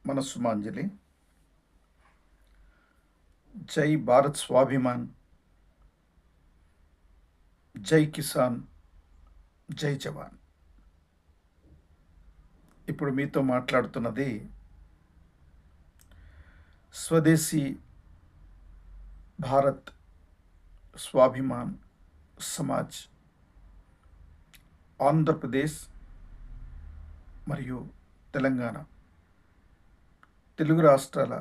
మనస్సుమాంజలి. జై భారత్ స్వాభిమాన్, జై కిసాన్, జై జవాన్. ఇప్పుడు మీతో మాట్లాడుతున్నది స్వదేశీ భారత్ స్వాభిమాన్ సమాజ్ ఆంధ్రప్రదేశ్ మరియు తెలంగాణ తెలుగు రాష్ట్రాల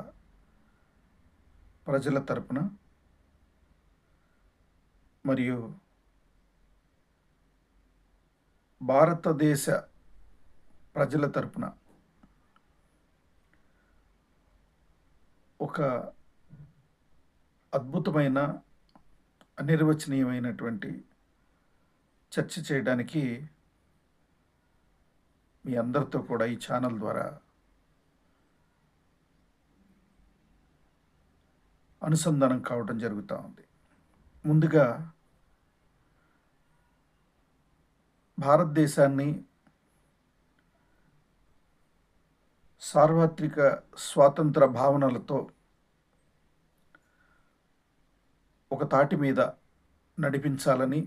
ప్రజల తరపున మరియు భారతదేశ ప్రజల తరపున ఒక అద్భుతమైన అనిర్వచనీయమైనటువంటి చర్చ చేయడానికి మీ అందరితో కూడా ఈ ఛానల్ ద్వారా అనుసంధానం కావడం జరుగుతూ ఉంది. ముందుగా భారతదేశాన్ని సార్వత్రిక స్వాతంత్ర భావనలతో ఒక తాటి మీద నడిపించాలని,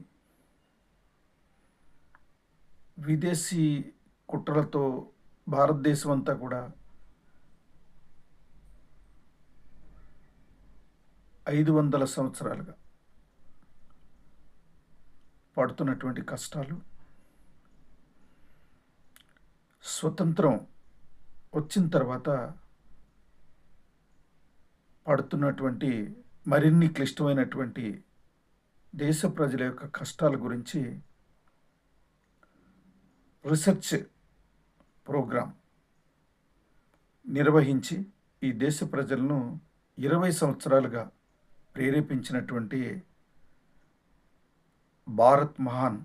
విదేశీ కుట్రలతో భారతదేశం అంతా కూడా 500 సంవత్సరాలుగా పడుతున్నటువంటి కష్టాలు, స్వతంత్రం వచ్చిన తర్వాత పడుతున్నటువంటి మరిన్ని క్లిష్టమైనటువంటి దేశ ప్రజల యొక్క కష్టాల గురించి రీసెర్చ్ ప్రోగ్రాం నిర్వహించి ఈ దేశ ప్రజలను 20 సంవత్సరాలుగా ప్రేరేపించినటువంటి భారత్ మహాన్,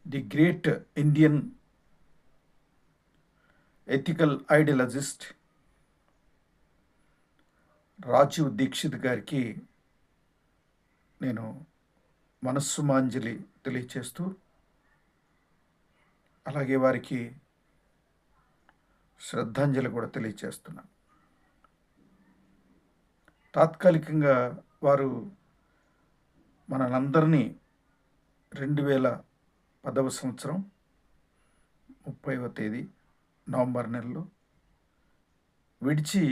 the great Indian ethical ideologist Rajiv Dixit గారికి నేను మనస్సుమాంజలి తెలియచేస్తూ, అలాగే వారికి శ్రద్ధాంజలి కూడా తెలియచేస్తున్నాను. తాత్కాలికంగా వారు మనందరినీ 2010వ సంవత్సరం 30వ తేదీ నవంబర్ నెలలో విడిచి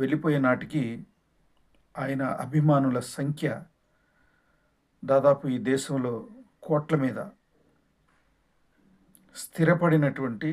వెళ్ళిపోయే నాటికి ఆయన అభిమానుల సంఖ్య దాదాపు ఈ దేశంలో కోట్ల మీద స్థిరపడినటువంటి